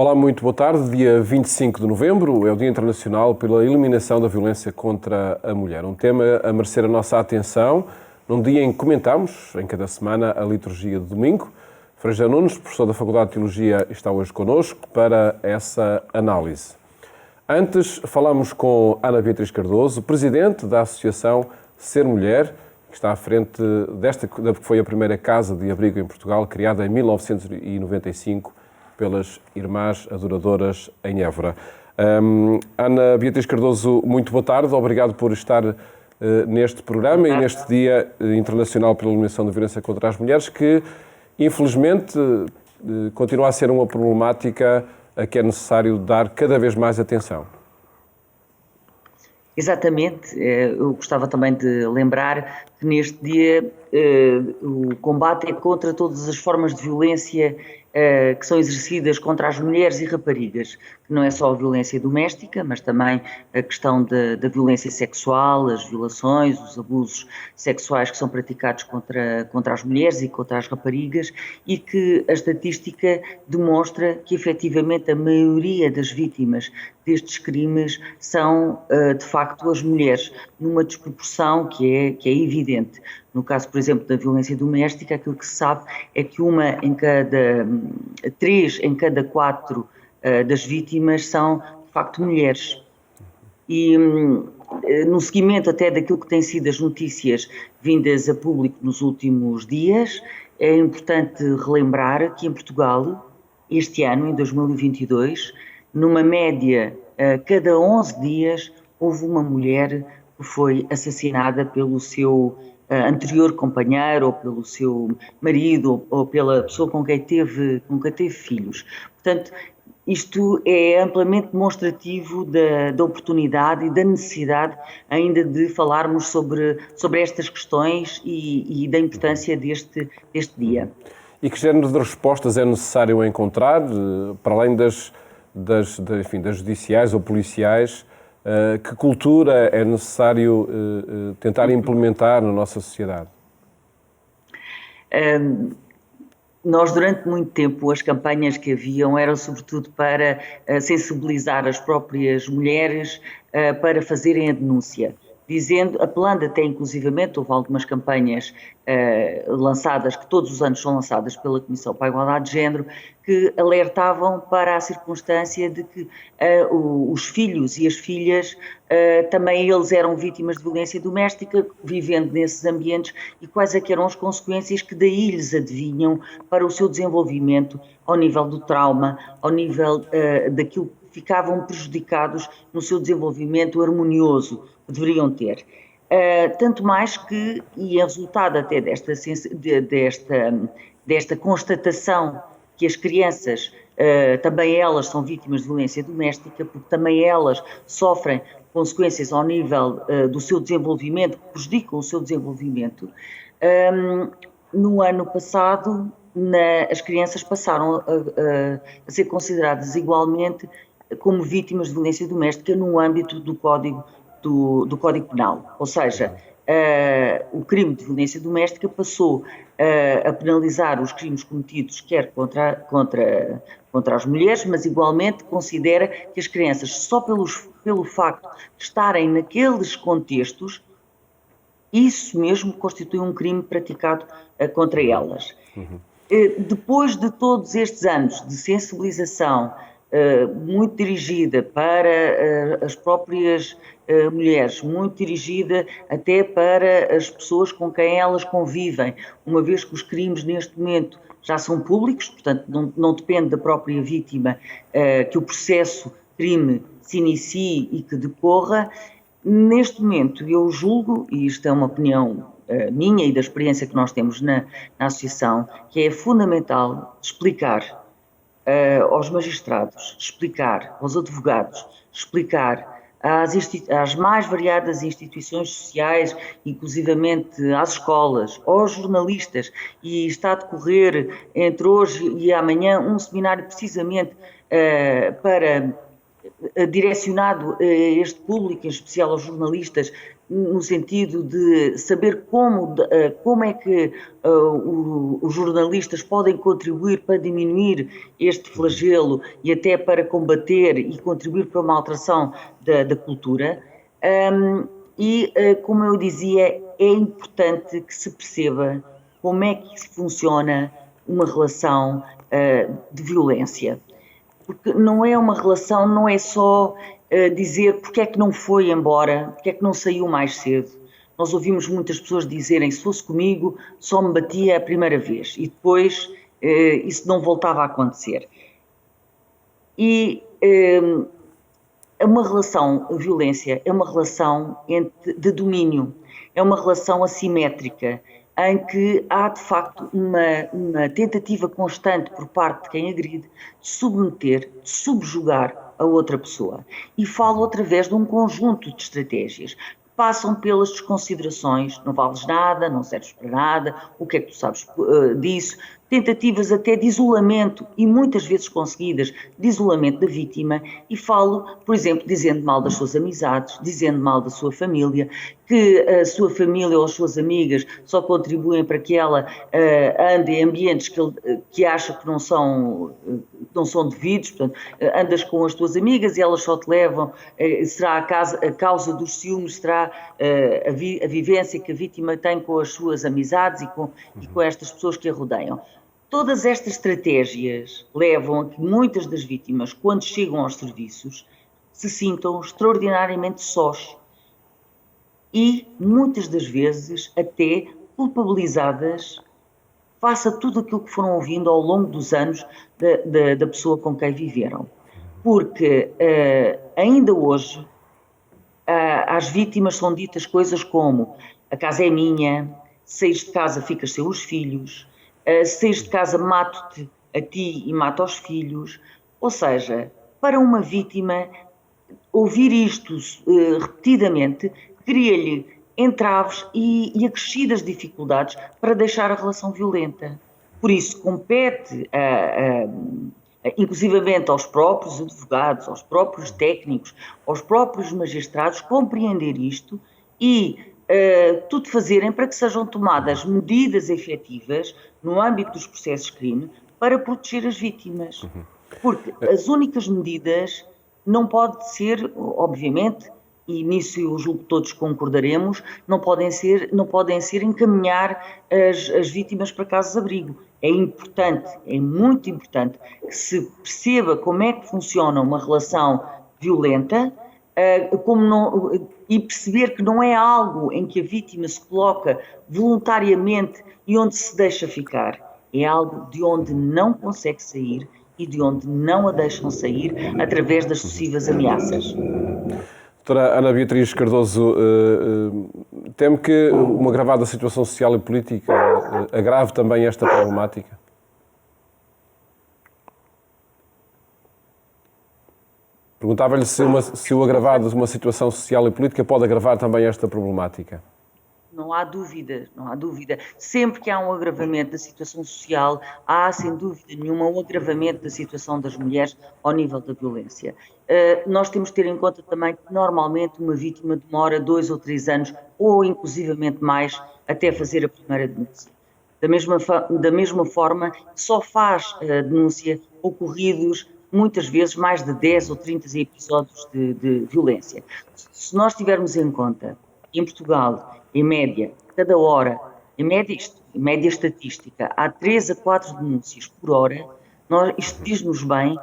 Olá, muito boa tarde. Dia 25 de novembro é o Dia Internacional pela Eliminação da Violência contra a Mulher. Um tema a merecer a nossa atenção num dia em que comentamos, em cada semana, a liturgia de domingo. Frei José Nunes, professor da Faculdade de Teologia, está hoje connosco para essa análise. Antes, falamos com Ana Beatriz Cardoso, presidente da Associação Ser Mulher, que está à frente desta, que foi a primeira casa de abrigo em Portugal, criada em 1995 pelas Irmãs Adoradoras em Évora. Ana Beatriz Cardoso, muito boa tarde. Obrigado por estar neste programa e neste Dia Internacional pela Eliminação da Violência contra as Mulheres, que, infelizmente, continua a ser uma problemática a que é necessário dar cada vez mais atenção. Exatamente. Eu gostava também de lembrar que neste dia o combate é contra todas as formas de violência que são exercidas contra as mulheres e raparigas, que não é só a violência doméstica, mas também a questão da violência sexual, as violações, os abusos sexuais que são praticados contra as mulheres e contra as raparigas, e que a estatística demonstra que efetivamente a maioria das vítimas destes crimes são de facto as mulheres, numa desproporção que é evidente. No caso, por exemplo, da violência doméstica, aquilo que se sabe é que três em cada quatro das vítimas são, de facto, mulheres. E no seguimento até daquilo que têm sido as notícias vindas a público nos últimos dias, é importante relembrar que em Portugal, este ano, em 2022, numa média, cada 11 dias, houve uma mulher que foi assassinada pelo seu anterior companheiro, ou pelo seu marido, ou pela pessoa com quem teve filhos. Portanto, isto é amplamente demonstrativo da oportunidade e da necessidade ainda de falarmos sobre estas questões e da importância deste dia. E que género de respostas é necessário encontrar, para além das judiciais ou policiais? Que cultura é necessário tentar implementar na nossa sociedade? Nós, durante muito tempo, as campanhas que haviam eram sobretudo para sensibilizar as próprias mulheres para fazerem a denúncia, apelando até inclusivamente, houve algumas campanhas lançadas, que todos os anos são lançadas pela Comissão para a Igualdade de Género, que alertavam para a circunstância de que os filhos e as filhas também eles eram vítimas de violência doméstica, vivendo nesses ambientes, e quais é que eram as consequências que daí lhes adivinham para o seu desenvolvimento ao nível do trauma, ao nível daquilo que ficavam prejudicados no seu desenvolvimento harmonioso que deveriam ter. Tanto mais que, e é resultado até desta constatação que as crianças, também elas são vítimas de violência doméstica, porque também elas sofrem consequências ao nível do seu desenvolvimento, que prejudicam o seu desenvolvimento. No ano passado, as crianças passaram a ser consideradas igualmente como vítimas de violência doméstica no âmbito do Código Penal, ou seja, o crime de violência doméstica passou a penalizar os crimes cometidos quer contra as mulheres, mas igualmente considera que as crianças, só pelo facto de estarem naqueles contextos, isso mesmo constitui um crime praticado contra elas. Depois de todos estes anos de sensibilização muito dirigida para as próprias mulheres, muito dirigida até para as pessoas com quem elas convivem, uma vez que os crimes neste momento já são públicos, portanto não depende da própria vítima que o processo crime se inicie e que decorra. Neste momento eu julgo, e isto é uma opinião minha e da experiência que nós temos na associação, que é fundamental explicar aos magistrados, explicar aos advogados, explicar às mais variadas instituições sociais, inclusivamente às escolas, aos jornalistas, e está a decorrer entre hoje e amanhã um seminário precisamente para direcionado a este público, em especial aos jornalistas, no sentido de saber como é que os jornalistas podem contribuir para diminuir este flagelo e até para combater e contribuir para uma alteração da cultura. Como eu dizia, é importante que se perceba como é que funciona uma relação de violência. Porque não é uma relação, não é só dizer porque é que não foi embora, porque é que não saiu mais cedo. Nós ouvimos muitas pessoas dizerem, se fosse comigo, só me batia a primeira vez e depois isso não voltava a acontecer. E uma relação, a violência, é uma relação de domínio, é uma relação assimétrica, em que há, de facto, uma tentativa constante por parte de quem agride de submeter, de subjugar a outra pessoa. E falo através de um conjunto de estratégias que passam pelas desconsiderações, não vales nada, não serves para nada, o que é que tu sabes disso, tentativas até de isolamento, e muitas vezes conseguidas, de isolamento da vítima, e falo, por exemplo, dizendo mal das suas amizades, dizendo mal da sua família, que a sua família ou as suas amigas só contribuem para que ela ande em ambientes que acha que não são devidos, portanto, andas com as tuas amigas e elas só te levam, será a causa dos ciúmes, será a vivência que a vítima tem com as suas amizades e com estas pessoas que a rodeiam. Todas estas estratégias levam a que muitas das vítimas, quando chegam aos serviços, se sintam extraordinariamente sós e, muitas das vezes, até culpabilizadas face a tudo aquilo que foram ouvindo ao longo dos anos da pessoa com quem viveram. Porque ainda hoje às vítimas são ditas coisas como a casa é minha, saís de casa ficas sem os filhos, saís de casa mato-te a ti e mato aos filhos. Ou seja, para uma vítima, ouvir isto repetidamente cria-lhe entraves e acrescidas dificuldades para deixar a relação violenta. Por isso, compete, inclusivamente aos próprios advogados, aos próprios técnicos, aos próprios magistrados, compreender isto e tudo fazerem para que sejam tomadas medidas efetivas no âmbito dos processos de crime para proteger as vítimas. Porque as únicas medidas não pode ser, obviamente, e nisso eu julgo que todos concordaremos, não podem ser encaminhar as vítimas para casas de abrigo. É importante, é muito importante que se perceba como é que funciona uma relação violenta e perceber que não é algo em que a vítima se coloca voluntariamente e onde se deixa ficar. É algo de onde não consegue sair e de onde não a deixam sair através das sucessivas ameaças. Doutora Ana Beatriz Cardoso, teme que uma agravada situação social e política agrave também esta problemática? Perguntava-lhe se o agravado de uma situação social e política pode agravar também esta problemática. Não há dúvida, não há dúvida. Sempre que há um agravamento da situação social, há, sem dúvida nenhuma, um agravamento da situação das mulheres ao nível da violência. Nós temos de ter em conta também que, normalmente, uma vítima demora 2 ou 3 anos, ou inclusivamente mais, até fazer a primeira denúncia. Da mesma forma, só faz a denúncia ocorridos, muitas vezes, mais de 10 ou 30 episódios de violência. Se nós tivermos em conta, em Portugal, em média, cada hora, em média estatística, há 3 a 4 denúncias por hora, isto diz-nos bem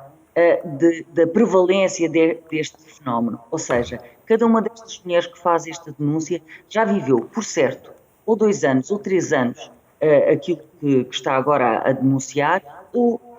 da prevalência deste fenómeno. Ou seja, cada uma destas mulheres que faz esta denúncia já viveu, por certo, ou 2 anos ou 3 anos aquilo que está agora a denunciar,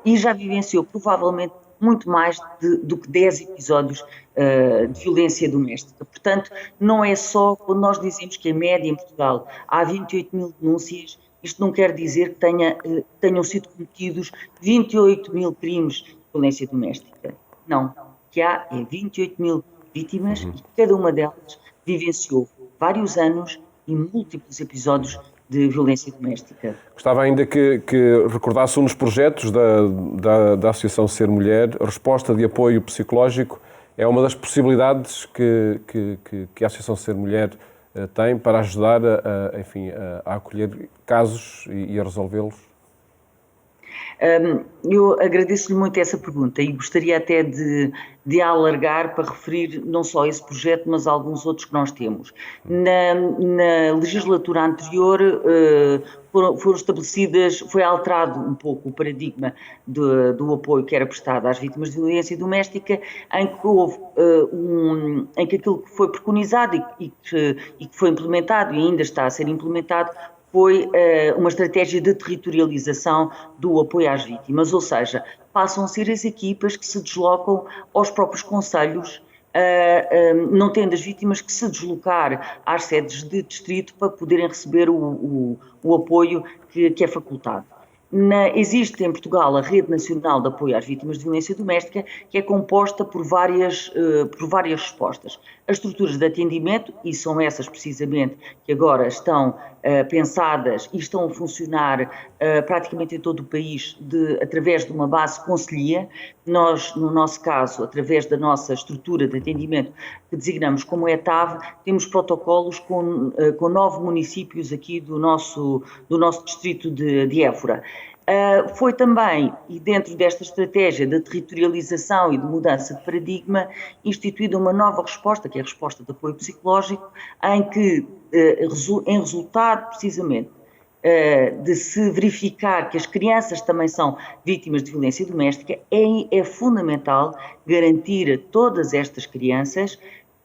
e já vivenciou provavelmente muito mais do que 10 episódios de violência doméstica. Portanto, não é só quando nós dizemos que, em média, em Portugal, há 28 mil denúncias, isto não quer dizer que tenham sido cometidos 28 mil crimes de violência doméstica. Não. O que há é 28 mil vítimas e cada uma delas vivenciou vários anos e múltiplos episódios de violência doméstica. Gostava ainda que recordasse um dos projetos da Associação Ser Mulher, resposta de apoio psicológico é uma das possibilidades que a Associação Ser Mulher tem para ajudar a acolher casos e a resolvê-los? Eu agradeço-lhe muito essa pergunta e gostaria até de alargar para referir não só esse projeto, mas alguns outros que nós temos. Na legislatura anterior foram estabelecidas, foi alterado um pouco o paradigma do apoio que era prestado às vítimas de violência doméstica, em que houve em que aquilo que foi preconizado e que foi implementado e ainda está a ser implementado foi uma estratégia de territorialização do apoio às vítimas, ou seja, passam a ser as equipas que se deslocam aos próprios concelhos, não tendo as vítimas que se deslocar às sedes de distrito para poderem receber o apoio que é facultado. Existe em Portugal a Rede Nacional de Apoio às Vítimas de Violência Doméstica, que é composta por várias respostas. As estruturas de atendimento, e são essas precisamente que agora estão pensadas e estão a funcionar praticamente em todo o país através de uma base conselhia. Nós, no nosso caso, através da nossa estrutura de atendimento que designamos como ETAV, temos protocolos com 9 municípios aqui do nosso distrito de Évora. Foi também, e dentro desta estratégia de territorialização e de mudança de paradigma, instituída uma nova resposta, que é a resposta de apoio psicológico, em que, em resultado precisamente de se verificar que as crianças também são vítimas de violência doméstica, é fundamental garantir a todas estas crianças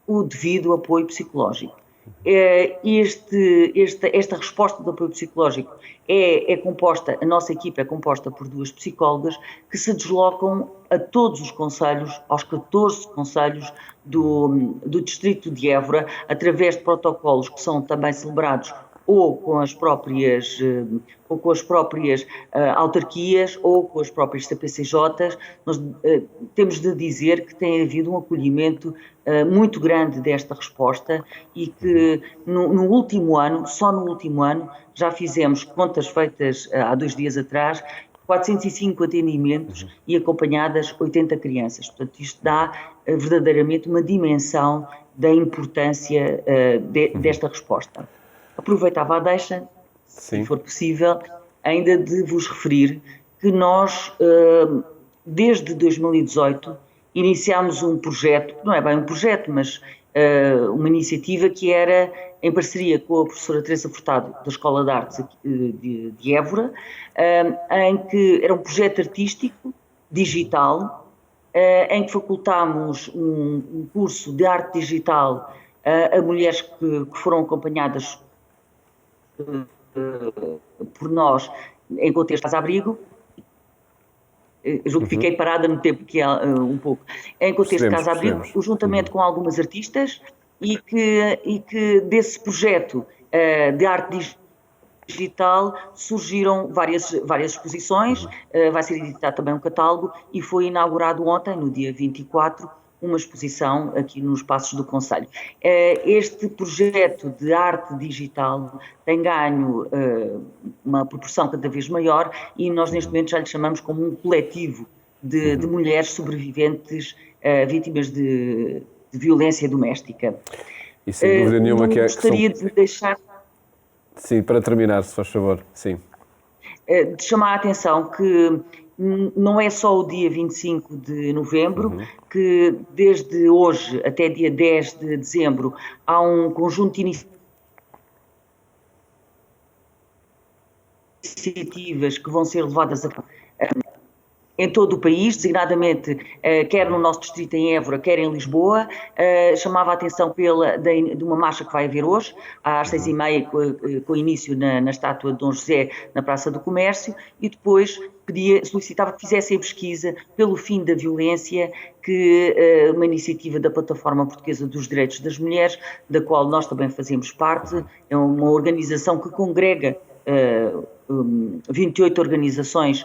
o devido apoio psicológico. Esta resposta de apoio psicológico é composta, a nossa equipa é composta por 2 psicólogas que se deslocam a todos os concelhos, aos 14 concelhos do distrito de Évora, através de protocolos que são também celebrados ou com as próprias autarquias ou com as próprias CPCJs. Nós temos de dizer que tem havido um acolhimento muito grande desta resposta e que no último ano, só no último ano, já fizemos contas feitas há 2 dias atrás, 405 atendimentos e acompanhadas 80 crianças. Portanto, isto dá verdadeiramente uma dimensão da importância desta resposta. Aproveitava a deixa, se for possível, ainda de vos referir que nós, desde 2018, iniciámos um projeto, não é bem um projeto, mas uma iniciativa que era em parceria com a professora Teresa Furtado, da Escola de Artes de Évora, em que era um projeto artístico, digital, em que facultámos um curso de arte digital a mulheres que foram acompanhadas por nós em contexto de casa-abrigo. Julgo que fiquei parada no tempo que é um pouco. Em contexto de casa-abrigo, juntamente com algumas artistas, e que desse projeto de arte digital surgiram várias exposições, vai ser editado também um catálogo e foi inaugurado ontem, no dia 24, uma exposição aqui nos Passos do Concelho. Este projeto de arte digital tem ganho uma proporção cada vez maior e nós neste momento já lhe chamamos como um coletivo de mulheres sobreviventes vítimas de violência doméstica. E sem dúvida nenhuma que gostaria de deixar... Sim, para terminar, se faz favor. Sim. De chamar a atenção que não é só o dia 25 de novembro, que desde hoje até dia 10 de dezembro há um conjunto de iniciativas que vão ser levadas a em todo o país, designadamente quer no nosso distrito em Évora, quer em Lisboa. Chamava a atenção de uma marcha que vai haver hoje, às 6h30, com início na estátua de Dom José, na Praça do Comércio, e depois solicitava que fizessem a pesquisa pelo fim da violência, que uma iniciativa da Plataforma Portuguesa dos Direitos das Mulheres, da qual nós também fazemos parte, é uma organização que congrega 28 organizações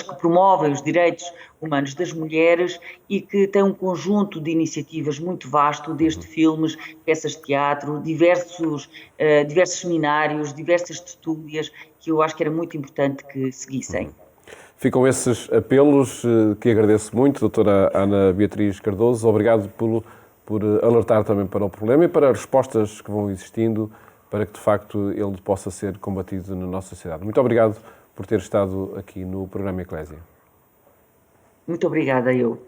que promovem os direitos humanos das mulheres e que tem um conjunto de iniciativas muito vasto, desde filmes, peças de teatro, diversos seminários, diversas tertúlias, que eu acho que era muito importante que seguissem. Ficam esses apelos que agradeço muito, doutora Ana Beatriz Cardoso. Obrigado por alertar também para o problema e para as respostas que vão existindo para que, de facto, ele possa ser combatido na nossa sociedade. Muito obrigado por ter estado aqui no programa Eclésia. Muito obrigada, eu.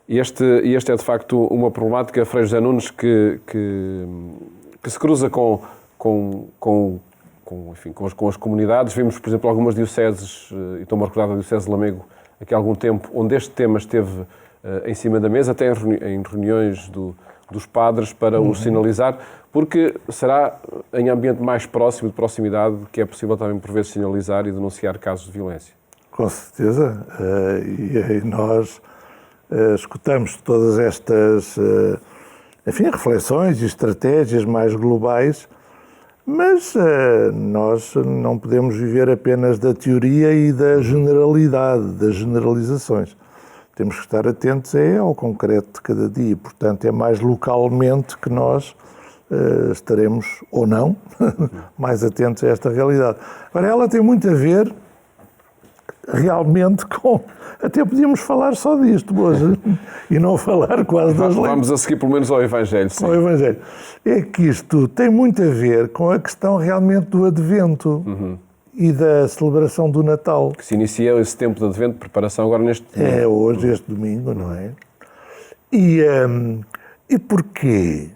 Este é, de facto, uma problemática, Frei José Nunes, que se cruza com as comunidades. Vimos, por exemplo, algumas dioceses, e estou-me a recordar da Diocese de Lamego, aqui há algum tempo, onde este tema esteve em cima da mesa, até em reuniões dos padres para o sinalizar, porque será em ambiente mais próximo, de proximidade, que é possível também, por vezes, sinalizar e denunciar casos de violência. Com certeza. E nós escutamos todas estas reflexões e estratégias mais globais, mas nós não podemos viver apenas da teoria e da generalidade, das generalizações. Temos que estar atentos ao concreto de cada dia. Portanto, é mais localmente que nós estaremos, ou não, mais atentos a esta realidade. Agora, ela tem muito a ver realmente com... Até podíamos falar só disto hoje e não falar quase das leis. Vamos a seguir pelo menos ao Evangelho. Sim. Ao Evangelho. É que isto tem muito a ver com a questão realmente do Advento e da celebração do Natal. Que se inicia esse tempo de Advento, de preparação agora neste domingo. É hoje, este domingo, não é? E porquê?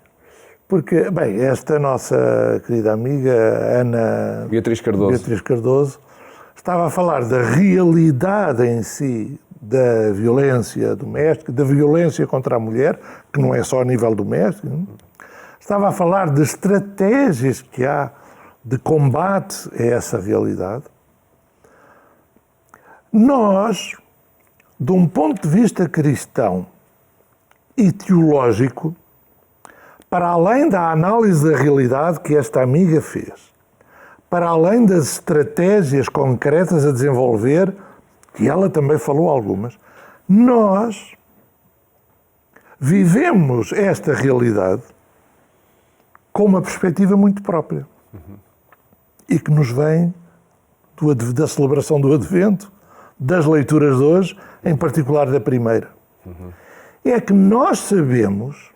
Porque, bem, esta nossa querida amiga Ana Beatriz Cardoso estava a falar da realidade em si da violência doméstica, da violência contra a mulher, que não é só a nível doméstico. Não? Estava a falar de estratégias que há de combate a essa realidade. Nós, de um ponto de vista cristão e teológico, para além da análise da realidade que esta amiga fez, para além das estratégias concretas a desenvolver, que ela também falou algumas, nós vivemos esta realidade com uma perspectiva muito própria e que nos vem da celebração do Advento, das leituras de hoje, em particular da primeira. É que nós sabemos,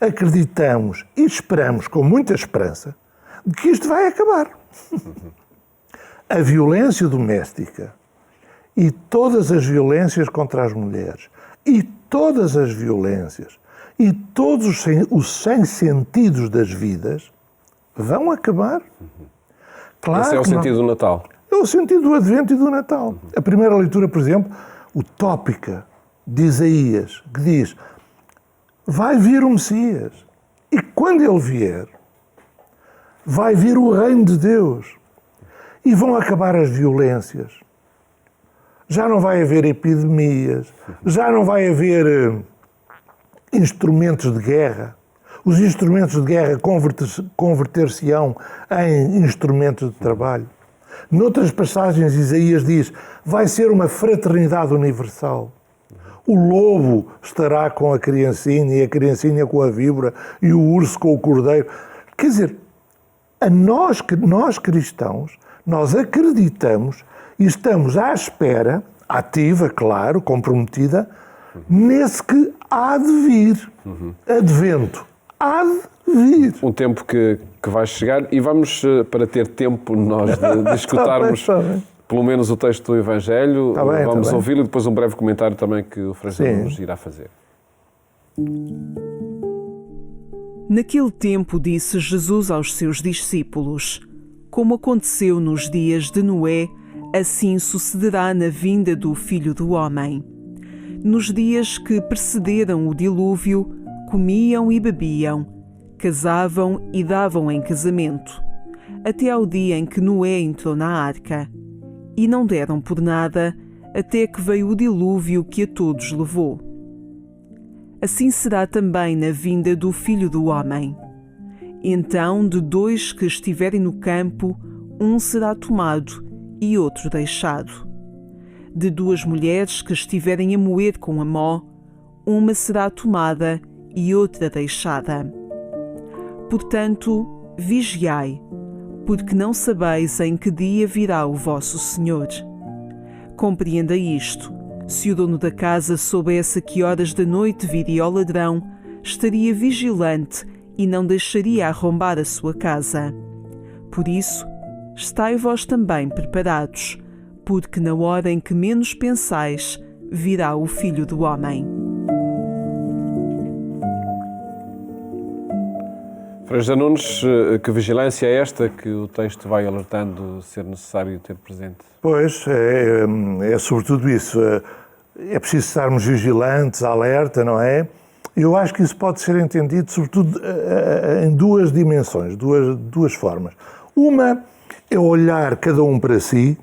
acreditamos e esperamos com muita esperança de que isto vai acabar. A violência doméstica e todas as violências contra as mulheres e todas as violências e todos os sem-sentidos das vidas vão acabar. Claro. Esse é o sentido do Natal. É o sentido do Advento e do Natal. A primeira leitura, por exemplo, utópica de Isaías, que diz: vai vir o Messias e quando ele vier, vai vir o reino de Deus e vão acabar as violências. Já não vai haver epidemias, já não vai haver instrumentos de guerra. Os instrumentos de guerra converter-se-ão em instrumentos de trabalho. Noutras passagens, Isaías diz: vai ser uma fraternidade universal. O lobo estará com a criancinha e a criancinha com a víbora e o urso com o cordeiro. Quer dizer, nós cristãos, nós acreditamos e estamos à espera, ativa, claro, comprometida, nesse que há de vir. Advento. Há de vir. Um tempo que vai chegar e vamos, para ter tempo nós de escutarmos pelo menos o texto do Evangelho, vamos ouvi-lo e depois um breve comentário também que o Frei José nos irá fazer. Naquele tempo disse Jesus aos seus discípulos: como aconteceu nos dias de Noé, assim sucederá na vinda do Filho do Homem. Nos dias que precederam o dilúvio, comiam e bebiam, casavam e davam em casamento, até ao dia em que Noé entrou na arca. E não deram por nada, até que veio o dilúvio que a todos levou. Assim será também na vinda do Filho do Homem. Então, de dois que estiverem no campo, um será tomado e outro deixado. De duas mulheres que estiverem a moer com amó, uma será tomada e outra deixada. Portanto, vigiai, porque não sabeis em que dia virá o vosso Senhor. Compreenda isto. Se o dono da casa soubesse a que horas da noite viria o ladrão, estaria vigilante e não deixaria arrombar a sua casa. Por isso, estai vós também preparados, porque na hora em que menos pensais, virá o Filho do Homem. Frei José Nunes, que vigilância é esta que o texto vai alertando ser necessário ter presente? Pois, é sobretudo isso. É preciso estarmos vigilantes, alerta, não é? Eu acho que isso pode ser entendido, sobretudo, em duas dimensões, duas formas. Uma é olhar cada um para si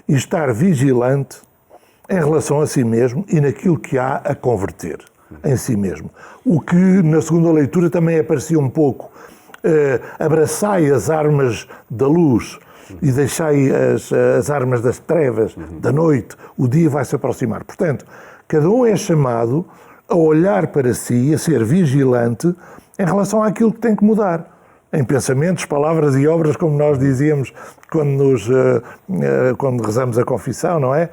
e estar vigilante em relação a si mesmo e naquilo que há a converter em si mesmo. O que, na segunda leitura, também aparecia um pouco. Abraçai as armas da luz e deixai as armas das trevas, da noite. O dia vai se aproximar. Portanto, cada um é chamado a olhar para si, a ser vigilante em relação àquilo que tem que mudar. Em pensamentos, palavras e obras, como nós dizíamos quando rezamos a confissão, não é?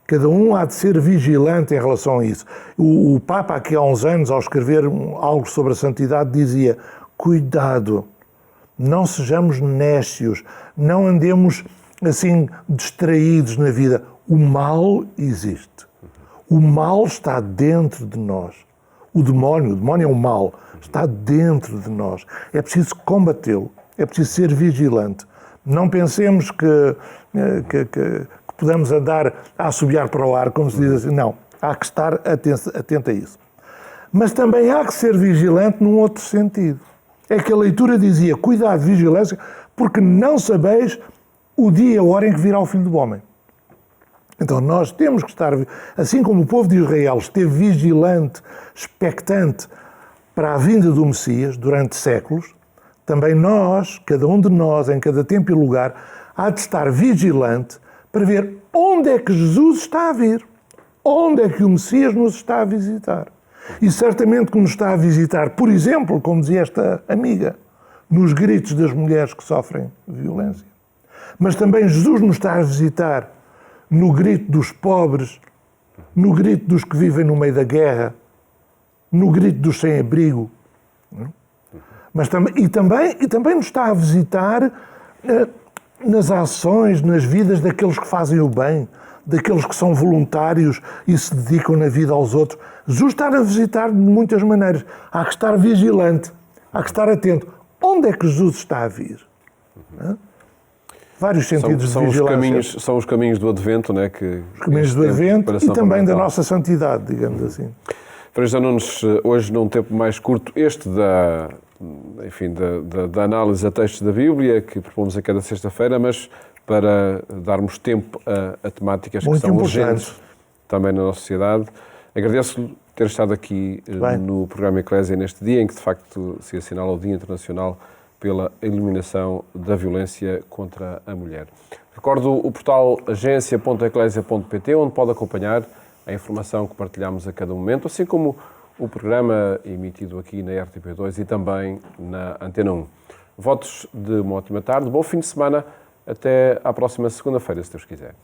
Cada um há de ser vigilante em relação a isso. O Papa, aqui há uns anos, ao escrever algo sobre a santidade, dizia: cuidado, não sejamos nécios, não andemos assim distraídos na vida. O mal existe. O mal está dentro de nós. O demónio é o mal, está dentro de nós. É preciso combatê-lo, é preciso ser vigilante. Não pensemos que podemos andar a assobiar para o ar, como se diz assim. Não, há que estar atento a isso. Mas também há que ser vigilante num outro sentido. É que a leitura dizia: cuidado, vigilância, porque não sabeis o dia e a hora em que virá o Filho do Homem. Então nós temos que estar, assim como o povo de Israel esteve vigilante, expectante para a vinda do Messias durante séculos, também nós, cada um de nós, em cada tempo e lugar, há de estar vigilante para ver onde é que Jesus está a vir, onde é que o Messias nos está a visitar. E certamente que nos está a visitar, por exemplo, como dizia esta amiga, nos gritos das mulheres que sofrem violência. Mas também Jesus nos está a visitar no grito dos pobres, no grito dos que vivem no meio da guerra, no grito dos sem-abrigo. Mas também nos está a visitar nas ações, nas vidas daqueles que fazem o bem, daqueles que são voluntários e se dedicam na vida aos outros. Jesus está a visitar de muitas maneiras. Há que estar vigilante, há que estar atento. Onde é que Jesus está a vir? Vários sentidos de vigilância. São os caminhos do Advento, não é? Os caminhos do Advento e também da nossa santidade, digamos assim. Frei José Nunes, hoje num tempo mais curto, da análise a textos da Bíblia, que propomos a cada sexta-feira, mas para darmos tempo a temáticas que são urgentes também na nossa sociedade. Agradeço-lhe ter estado aqui no programa Eclésia neste dia em que, de facto, se assinala o Dia Internacional pela eliminação da violência contra a mulher. Recordo o portal agência.eclesia.pt, onde pode acompanhar a informação que partilhamos a cada momento, assim como o programa emitido aqui na RTP2 e também na Antena 1. Votos de uma ótima tarde, bom fim de semana, até à próxima segunda-feira, se Deus quiser.